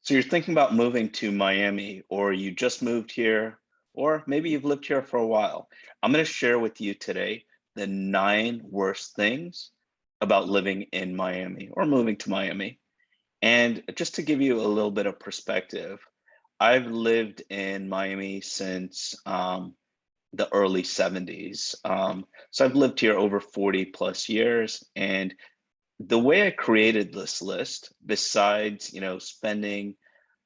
So you're thinking about moving to Miami, or you just moved here, or maybe you've lived here for a while. I'm going to share with you today the 9 worst things about living in Miami or moving to Miami. And just to give you a little bit of perspective, I've lived in Miami since the early 70s. So I've lived here over 40 plus years. And the way I created this list, besides, spending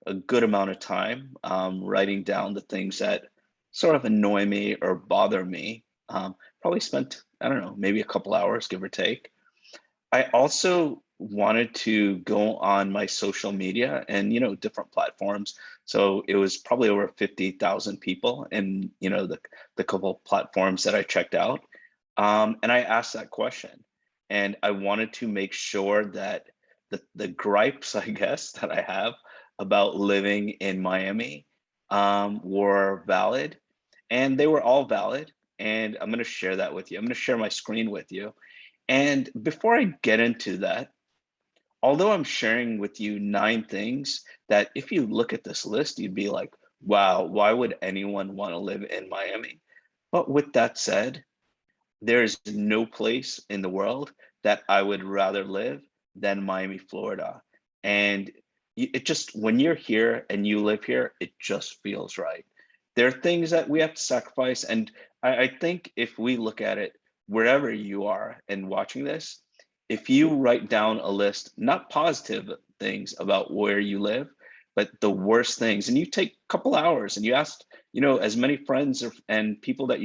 a good amount of time writing down the things that sort of annoy me or bother me. Probably spent, I don't know, maybe a couple hours, give or take. I also wanted to go on my social media and, different platforms. So it was probably over 50,000 people in, the couple platforms that I checked out. And I asked that question. And I wanted to make sure that the gripes, I guess, that I have about living in Miami were valid, and they were all valid. And I'm going to share that with you. I'm going to share my screen with you. And before I get into that, although I'm sharing with you 9 things that if you look at this list, you'd be like, wow, why would anyone want to live in Miami? But with that said, there's no place in the world that I would rather live than Miami, Florida. And it just, when you're here and you live here, it just feels right. There are things that we have to sacrifice. And I think if we look at it, wherever you are and watching this, if you write down a list, not positive things about where you live, but the worst things, and you take a couple hours and you ask, as many friends and people that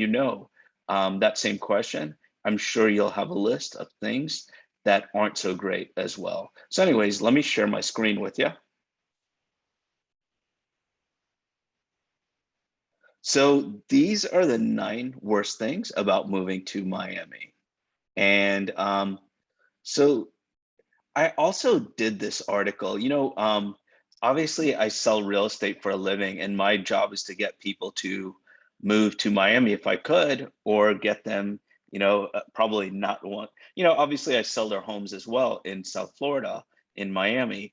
that same question, I'm sure you'll have a list of things that aren't so great as well. So anyways, let me share my screen with you. So these are the 9 worst things about moving to Miami. And so I also did this article, obviously I sell real estate for a living, and my job is to get people to move to Miami if I could, or get them, probably not want, obviously I sell their homes as well in South Florida, in Miami.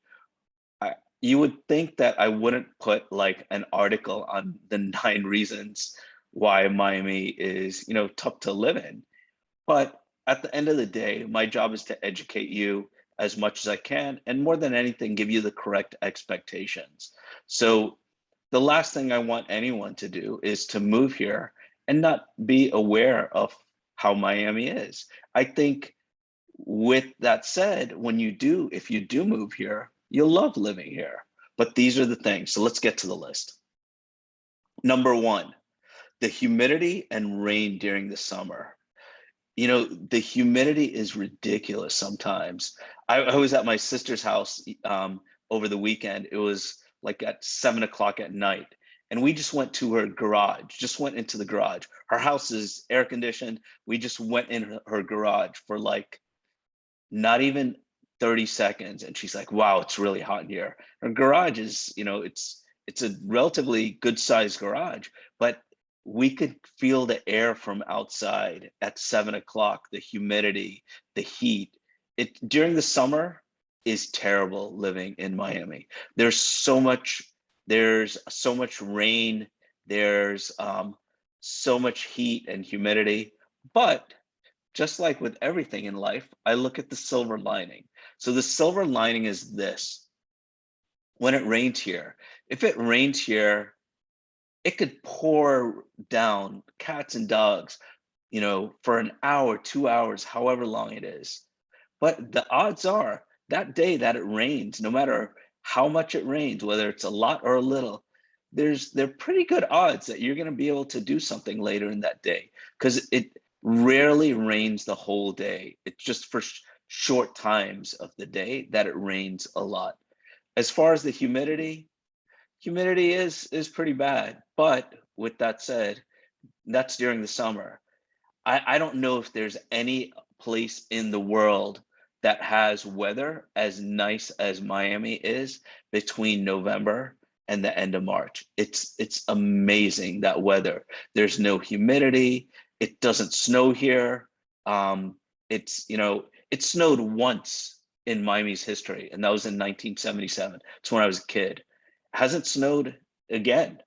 You would think that I wouldn't put like an article on the 9 reasons why Miami is, tough to live in. But at the end of the day, my job is to educate you as much as I can, and more than anything, give you the correct expectations. So the last thing I want anyone to do is to move here and not be aware of how Miami is. I think with that said, if you do move here, you'll love living here. But these are the things. So let's get to the list. Number 1, the humidity and rain during the summer. The humidity is ridiculous sometimes. I was at my sister's house over the weekend. It was like at 7 o'clock at night. And we just went to her garage, just went into the garage. Her house is air conditioned. We just went in her garage for like not even 30 seconds. And she's like, wow, it's really hot in here. Her garage is, it's a relatively good sized garage, but we could feel the air from outside at 7 o'clock, the humidity, the heat. It during the summer is terrible living in Miami. There's so much rain, there's so much heat and humidity, but just like with everything in life, I look at the silver lining. So the silver lining is this: when it rains here, if it rains here, it could pour down cats and dogs, for an hour, 2 hours, however long it is. But the odds are that day that it rains, no matter how much it rains, whether it's a lot or a little, they're pretty good odds that you're going to be able to do something later in that day, because it rarely rains the whole day. It's just for short times of the day that it rains a lot. As far as the humidity is pretty bad. But with that said, that's during the summer. I don't know if there's any place in the world that has weather as nice as Miami is between November and the end of March. It's amazing, that weather. There's no humidity. It doesn't snow here. It snowed once in Miami's history, and that was in 1977. It's when I was a kid. Hasn't snowed again.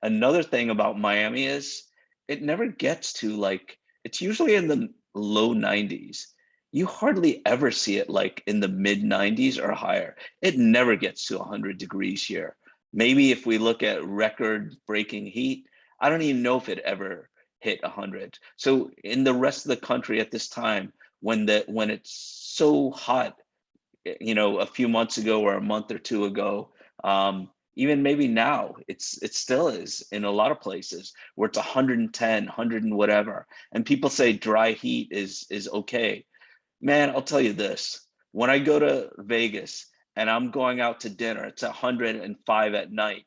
Another thing about Miami is it never gets to like, it's usually in the low 90s. You hardly ever see it like in the mid 90s or higher. It never gets to 100 degrees here. Maybe if we look at record breaking heat, I don't even know if it ever hit 100. So in the rest of the country at this time, when it's so hot, a few months ago or a month or two ago, even maybe now, it still is in a lot of places where it's 110, 100 and whatever, and people say dry heat is okay. Man, I'll tell you this: when I go to Vegas and I'm going out to dinner, it's 105 at night.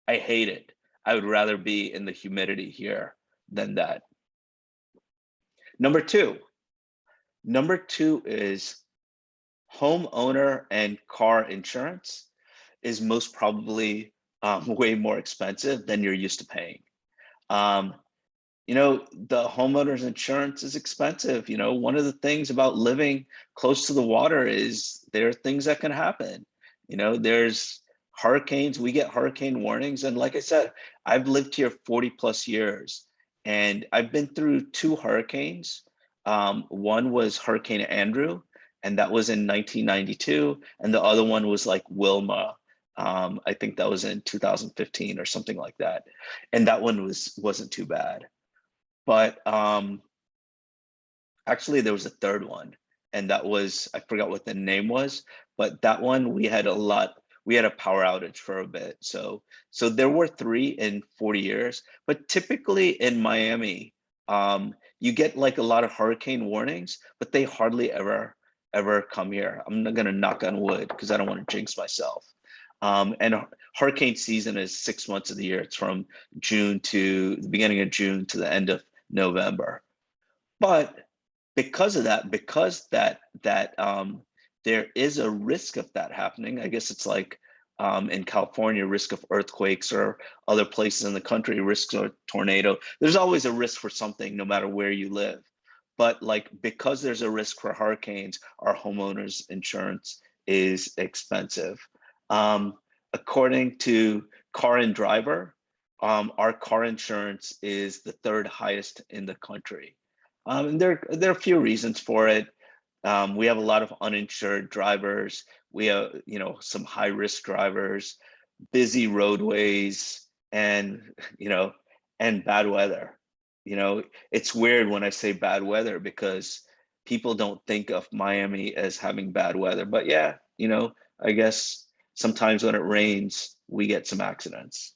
I hate it. I would rather be in the humidity here than that. Number two. Number two is homeowner and car insurance is most probably way more expensive than you're used to paying. Um, the homeowner's insurance is expensive. One of the things about living close to the water is there are things that can happen. There's hurricanes, we get hurricane warnings. And like I said, I've lived here 40 plus years and I've been through two hurricanes. One was Hurricane Andrew, and that was in 1992. And the other one was like Wilma. I think that was in 2015 or something like that. And that one wasn't too bad. But actually, there was a third one, and that was, I forgot what the name was, but that one we had a power outage for a bit. So there were three in 40 years, but typically in Miami, you get like a lot of hurricane warnings, but they hardly ever come here. I'm not gonna knock on wood because I don't want to jinx myself. And hurricane season is 6 months of the year. It's from June to the beginning of June to the end of November. But because of that, there is a risk of that happening. I guess it's like in California, risk of earthquakes, or other places in the country, risks of tornado. There's always a risk for something, no matter where you live. But like, because there's a risk for hurricanes, our homeowners insurance is expensive. According to Car and Driver, our car insurance is the third highest in the country. And there are a few reasons for it. We have a lot of uninsured drivers. We have, some high risk drivers, busy roadways, and and bad weather. It's weird when I say bad weather because people don't think of Miami as having bad weather. But yeah, I guess sometimes when it rains, we get some accidents.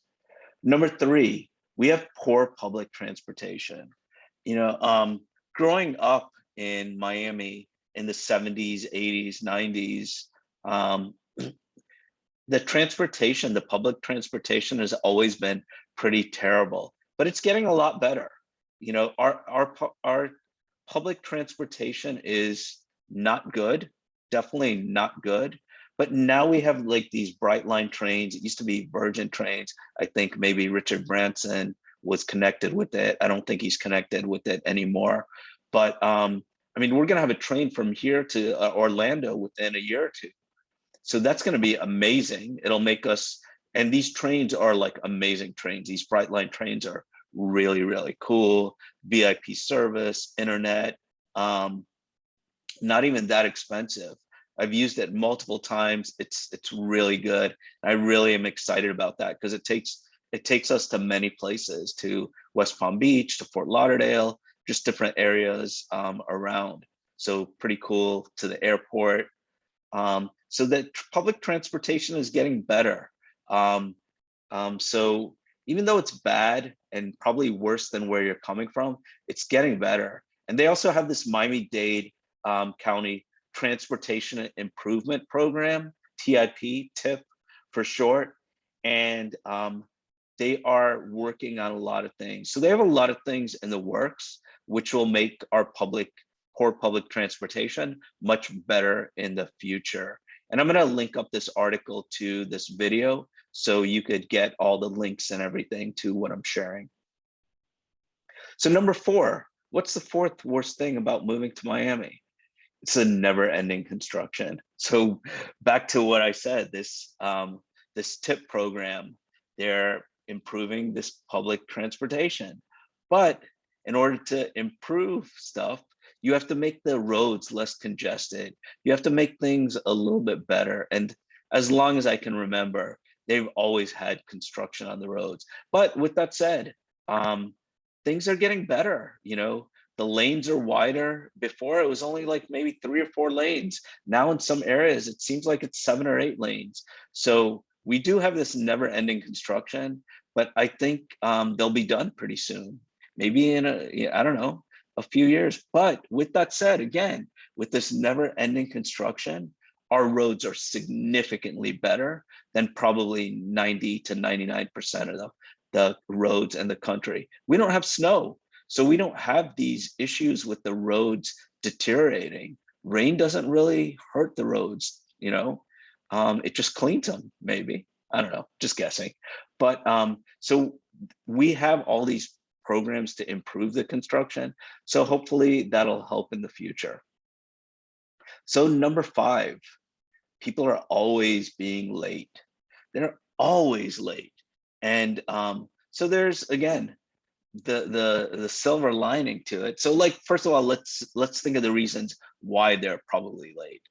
Number three, we have poor public transportation. Growing up in Miami in the 70s, 80s, 90s, the public transportation has always been pretty terrible, but it's getting a lot better. Our public transportation is not good, definitely not good. But now we have like these bright line trains. It used to be Virgin trains. I think maybe Richard Branson was connected with it. I don't think he's connected with it anymore. But we're gonna have a train from here to Orlando within a year or two. So that's gonna be amazing. It'll make us, and these trains are like amazing trains. These bright line trains are really, really cool. VIP service, internet, not even that expensive. I've used it multiple times. It's really good. I really am excited about that because it takes us to many places, to West Palm Beach, to Fort Lauderdale, just different areas around. So pretty cool, to the airport. So that public transportation is getting better. So even though it's bad and probably worse than where you're coming from, it's getting better. And they also have this Miami-Dade County Transportation Improvement Program, TIP for short. And they are working on a lot of things. So they have a lot of things in the works, which will make our poor public transportation much better in the future. And I'm gonna link up this article to this video so you could get all the links and everything to what I'm sharing. So number four, what's the fourth worst thing about moving to Miami? It's a never-ending construction. So back to what I said, this tip program. They're improving this public transportation. But in order to improve stuff, you have to make the roads less congested. You have to make things a little bit better. And as long as I can remember, they've always had construction on the roads. But with that said, um, things are getting better. The lanes are wider. Before it was only like maybe 3 or 4 lanes. Now in some areas, it seems like it's 7 or 8 lanes. So we do have this never-ending construction, but I think they'll be done pretty soon. Maybe in I don't know, a few years. But with that said, again, with this never-ending construction, our roads are significantly better than probably 90 to 99% of the roads in the country. We don't have snow, so we don't have these issues with the roads deteriorating. Rain doesn't really hurt the roads. It just cleans them, maybe. I don't know, just guessing. But so we have all these programs to improve the construction. So hopefully that'll help in the future. So number 5, people are always being late. They're always late. And so there's, again, the silver lining to it. So like, first of all, let's think of the reasons why they're probably late.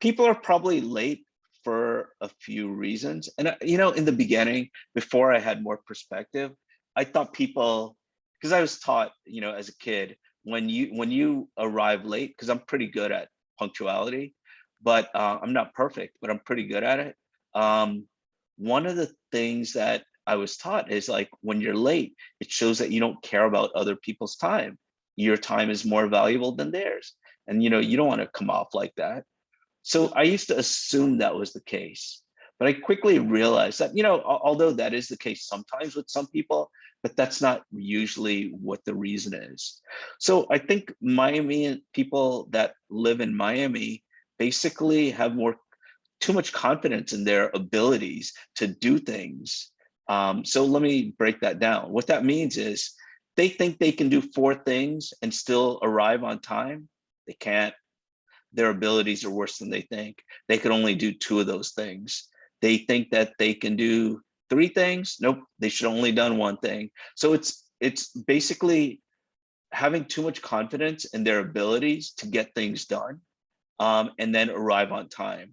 People are probably late for a few reasons. And in the beginning, before I had more perspective, I thought people, because I was taught, as a kid, when you arrive late, because I'm pretty good at punctuality, but I'm not perfect, but I'm pretty good at it. One of the things that I was taught is, like, when you're late, it shows that you don't care about other people's time. Your time is more valuable than theirs. And you don't want to come off like that. So I used to assume that was the case. But I quickly realized that, although that is the case sometimes with some people, but that's not usually what the reason is. So I think Miami people that live in Miami basically have too much confidence in their abilities to do things. So let me break that down. What that means is they think they can do 4 things and still arrive on time. They can't. Their abilities are worse than they think. They can only do 2 of those things. They think that they can do 3 things. Nope, they should only done 1 thing. So it's basically having too much confidence in their abilities to get things done, and then arrive on time.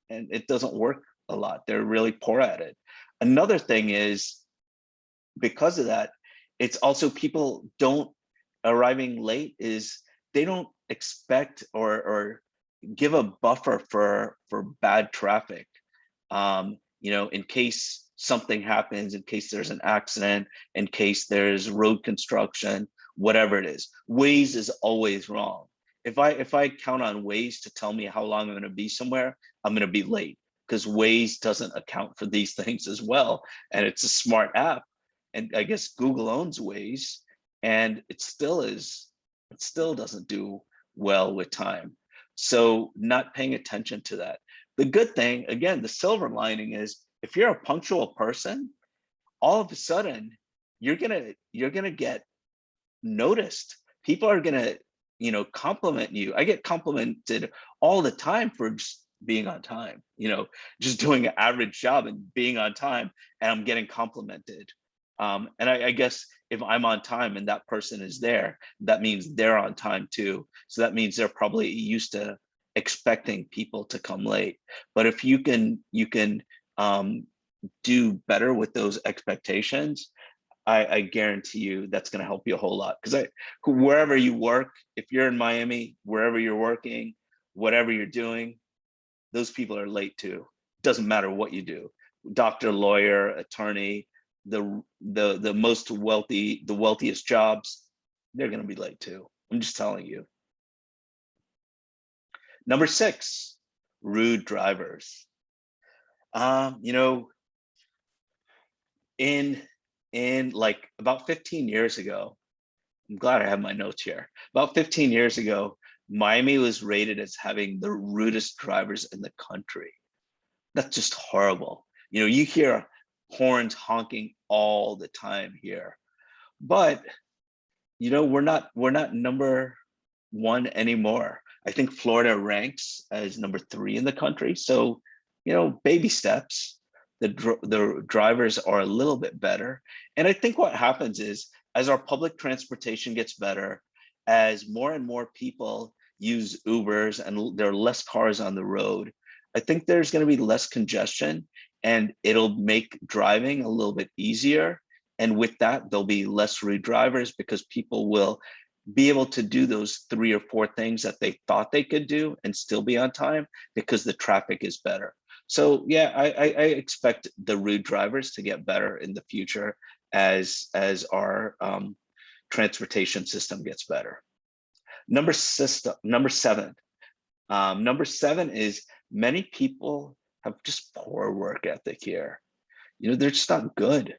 And it doesn't work a lot. They're really poor at it. Another thing is, because of that, it's also people don't arriving late is they don't expect or give a buffer for bad traffic. In case something happens, in case there's an accident, in case there's road construction, whatever it is. Waze is always wrong. If I count on Waze to tell me how long I'm going to be somewhere, I'm going to be late, because Waze doesn't account for these things as well. And it's a smart app. And I guess Google owns Waze, and it still doesn't do well with time. So not paying attention to that. The good thing, again, the silver lining is, if you're a punctual person, all of a sudden you're gonna get noticed. People are gonna, compliment you. I get complimented all the time for just being on time, just doing an average job and being on time, and I'm getting complimented. And I guess if I'm on time and that person is there, that means they're on time too. So that means they're probably used to expecting people to come late. But if you can do better with those expectations, I guarantee you that's going to help you a whole lot. Because wherever you work, if you're in Miami, wherever you're working, whatever you're doing, those people are late too. Doesn't matter what you do. Doctor, lawyer, attorney, the most wealthy, the wealthiest jobs, they're going to be late too. I'm just telling you. Number 6, rude drivers. In like about 15 years ago, I'm glad I have my notes here. About 15 years ago, Miami was rated as having the rudest drivers in the country. That's just horrible. You hear horns honking all the time here. But we're not number 1 anymore. I think Florida ranks as number 3 in the country. So, baby steps. the drivers are a little bit better. And I think what happens is, as our public transportation gets better, as more and more people use Ubers and there are less cars on the road, I think there's going to be less congestion and it'll make driving a little bit easier. And with that, there'll be less rude drivers because people will be able to do those 3 or 4 things that they thought they could do and still be on time because the traffic is better. So yeah, I expect the rude drivers to get better in the future as our transportation system gets better. Number 7. Number 7 is many people have just poor work ethic here. They're just not good.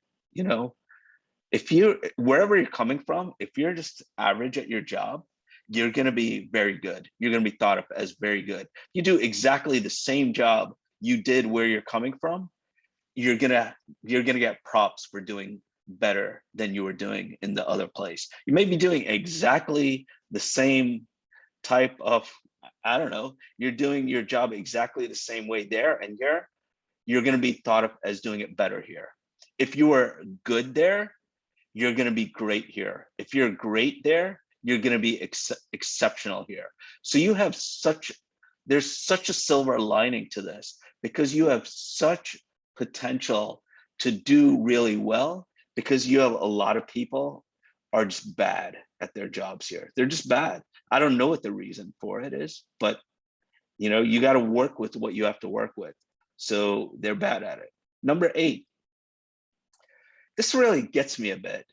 If you're wherever you're coming from, if you're just average at your job, you're going to be very good. You're going to be thought of as very good. You do exactly the same job you did where you're coming from, you're going to get props for doing better than you were doing in the other place. You may be doing exactly the same type of, I don't know, you're doing your job exactly the same way there, and you're going to be thought of as doing it better here. If you were good there, you're going to be great here. If you're great there, you're going to be exceptional here. So there's such a silver lining to this because you have such potential to do really well because you have a lot of people are just bad at their jobs here. They're just bad. I don't know what the reason for it is, but you got to work with what you have to work with. So they're bad at it. Number 8. This really gets me a bit.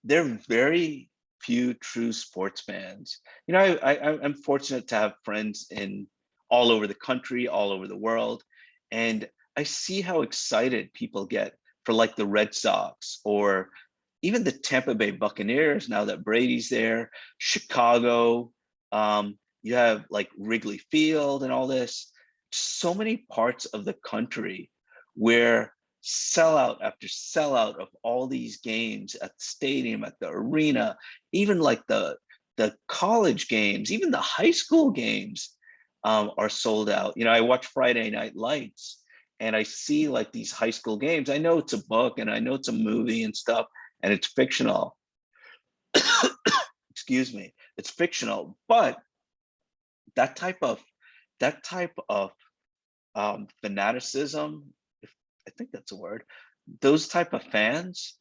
There are very few true sports fans. I'm fortunate to have friends in all over the country, all over the world, and I see how excited people get for like the Red Sox or even the Tampa Bay Buccaneers now that Brady's there, Chicago. You have like Wrigley Field and all this. So many parts of the country where sellout after sellout of all these games at the stadium, at the arena, even like the college games, even the high school games are sold out. I watch Friday Night Lights and I see like these high school games. I know it's a book and I know it's a movie and stuff and it's fictional. Excuse me, it's fictional, but that type of fanaticism, if I think that's a word, those type of fans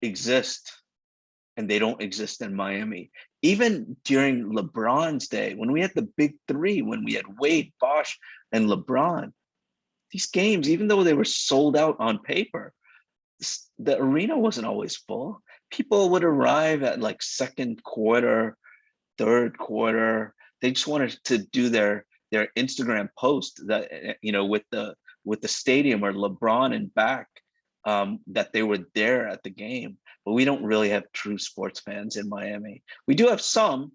exist and they don't exist in Miami. Even during LeBron's day, when we had the big 3, when we had Wade, Bosh, and LeBron, these games, even though they were sold out on paper, the arena wasn't always full. People would arrive at like second quarter, third quarter. They just wanted to do their Instagram post that with the stadium or LeBron and back, that they were there at the game. But we don't really have true sports fans in Miami. We do have some,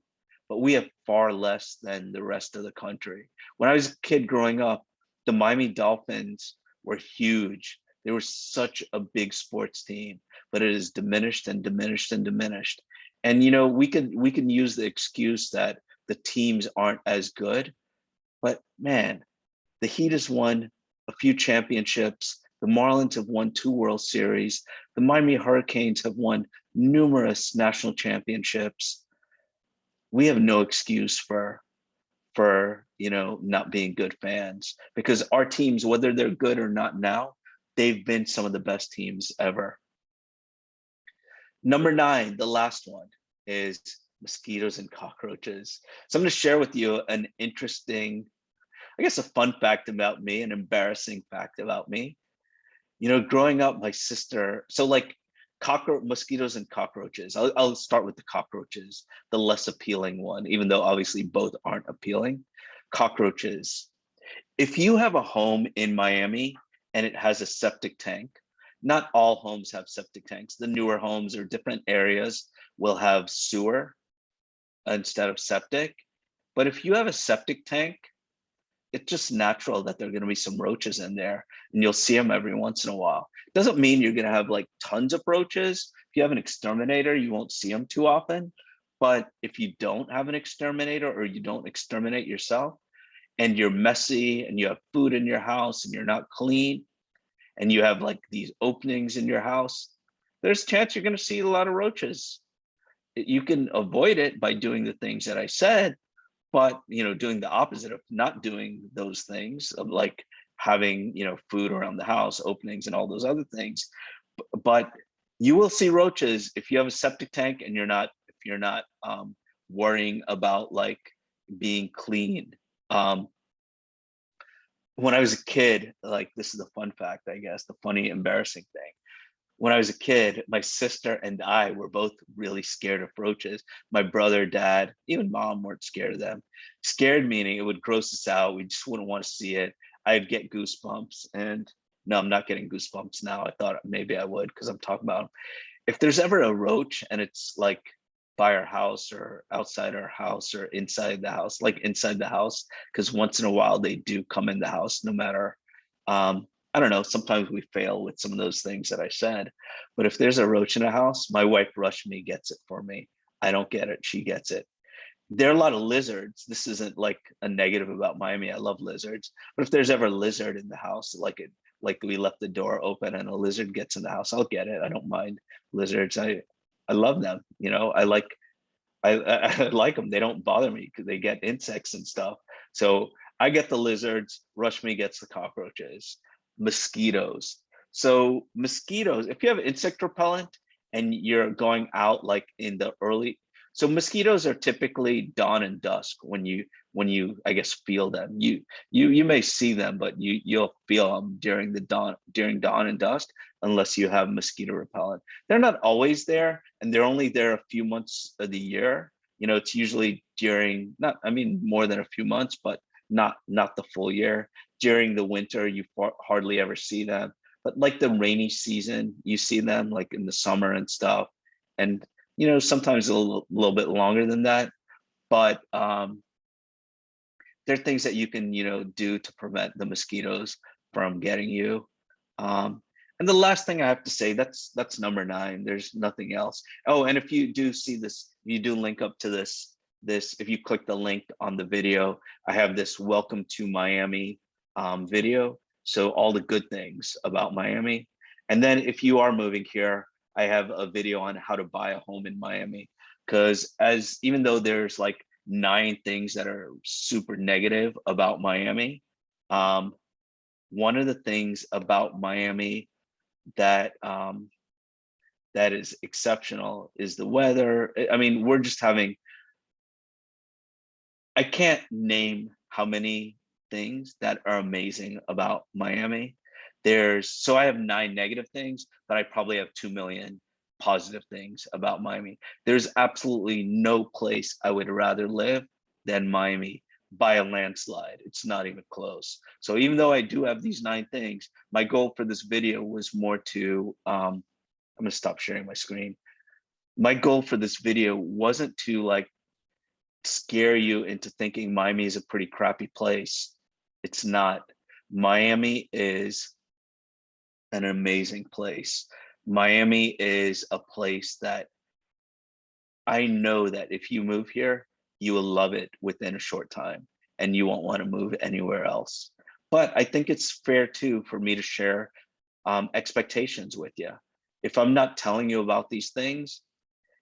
but we have far less than the rest of the country. When I was a kid growing up, the Miami Dolphins were huge. They were such a big sports team, but it has diminished and diminished and diminished. And we can use the excuse that the teams aren't as good, but man, the Heat has won a few championships. The Marlins have won 2 World Series. The Miami Hurricanes have won numerous national championships. We have no excuse for not being good fans because our teams, whether they're good or not now, they've been some of the best teams ever. Number 9, the last one, is mosquitoes and cockroaches. So I'm going to share with you an interesting, I guess, a fun fact about me, an embarrassing fact about me. Growing up, my sister, so like mosquitoes and cockroaches. I'll start with the cockroaches, the less appealing one, even though obviously both aren't appealing. Cockroaches. If you have a home in Miami and it has a septic tank, not all homes have septic tanks. The newer homes or different areas will have sewer instead of septic. But if you have a septic tank, it's just natural that there are going to be some roaches in there and you'll see them every once in a while. Doesn't mean you're going to have like tons of roaches. If you have an exterminator, you won't see them too often. But if you don't have an exterminator or you don't exterminate yourself and you're messy and you have food in your house and you're not clean, and you have like these openings in your house, there's a chance you're going to see a lot of roaches. You can avoid it by doing the things that I said, but doing the opposite of not doing those things, of like having food around the house, openings, and all those other things. But you will see roaches if you have a septic tank and if you're not worrying about like being clean. When I was a kid, like, this is a fun fact, I guess, the funny, embarrassing thing. When I was a kid, my sister and I were both really scared of roaches. My brother, dad, even mom weren't scared of them. Scared meaning it would gross us out. We just wouldn't want to see it. I'd get goosebumps. And no, I'm not getting goosebumps now. I thought maybe I would because I'm talking about 'em. If there's ever a roach and it's like by our house or outside our house or inside the house, like inside the house, because once in a while they do come in the house, no matter, I don't know, sometimes we fail with some of those things that I said. But if there's a roach in a house, my wife Rushmi gets it for me. I don't get it, she gets it. There are a lot of lizards. This isn't like a negative about Miami. I love lizards. But if there's ever a lizard in the house, like we left the door open and a lizard gets in the house, I'll get it. I don't mind lizards. I love them. I like them. They don't bother me because they get insects and stuff. So I get the lizards. Rushmi gets the cockroaches. Mosquitoes. So mosquitoes, if you have insect repellent and you're going out like in the early, so mosquitoes are typically dawn and dusk when you I guess feel them. You may see them, but you'll feel them during dawn and dusk unless you have mosquito repellent. They're not always there, and they're only there a few months of the year. It's usually during, not, I mean, more than a few months, but not the full year. During the winter, you hardly ever see them. But like the rainy season, you see them like in the summer and stuff. And sometimes a little bit longer than that. But there are things that you can do to prevent the mosquitoes from getting you. And the last thing I have to say, that's number 9. There's nothing else. Oh, and if you do see this, you do link up to this, if you click the link on the video, I have this welcome to Miami video. So all the good things about Miami. And then if you are moving here, I have a video on how to buy a home in Miami. Because even though there's like 9 things that are super negative about Miami, one of the things about Miami that that is exceptional is the weather. I mean, we're just having, I can't name how many things that are amazing about Miami. So I have 9 negative things, but I probably have 2 million positive things about Miami. There's absolutely no place I would rather live than Miami by a landslide. It's not even close. So even though I do have these 9 things, my goal for this video was more to, I'm gonna stop sharing my screen. My goal for this video wasn't to like scare you into thinking Miami is a pretty crappy place. It's not. Miami is an amazing place. Miami is a place that I know that if you move here, you will love it within a short time and you won't want to move anywhere else. But I think it's fair too for me to share expectations with you. If I'm not telling you about these things,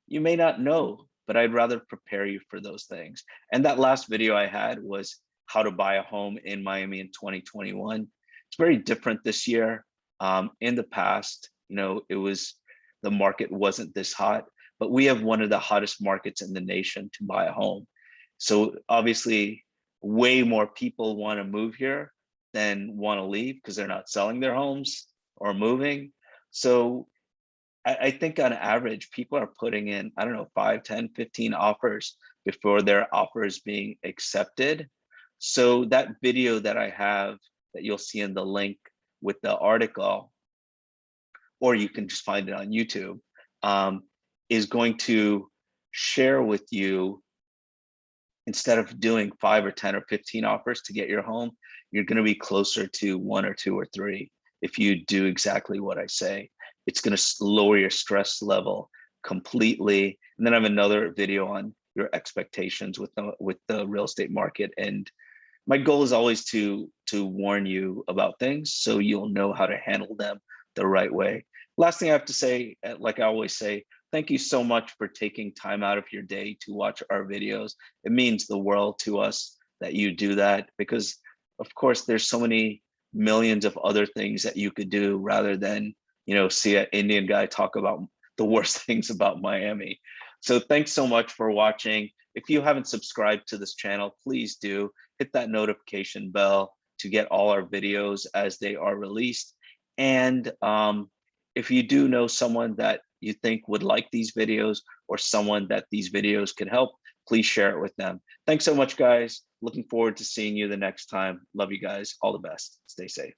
you may not know, but I'd rather prepare you for those things. And that last video I had was how to buy a home in Miami in 2021. It's very different this year. In the past, the market wasn't this hot, but we have one of the hottest markets in the nation to buy a home. So obviously, way more people want to move here than want to leave because they're not selling their homes or moving. So I think on average, people are putting in, I don't know, 5, 10, 15 offers before their offer is being accepted. So that video that I have that you'll see in the link with the article, or you can just find it on YouTube, is going to share with you, instead of doing 5 or 10 or 15 offers to get your home, you're going to be closer to 1 or 2 or 3 if you do exactly what I say. It's going to lower your stress level completely. And then I have another video on your expectations with the real estate market. And my goal is always to to warn you about things so you'll know how to handle them the right way. Last thing I have to say, like I always say, thank you so much for taking time out of your day to watch our videos. It means the world to us that you do that, because of course there's so many millions of other things that you could do rather than, see an Indian guy talk about the worst things about Miami. So thanks so much for watching. If you haven't subscribed to this channel, please do hit that notification bell to get all our videos as they are released. And if you do know someone that you think would like these videos, or someone that these videos could help, please share it with them. Thanks so much, guys. Looking forward to seeing you the next time. Love you guys. All the best. Stay safe.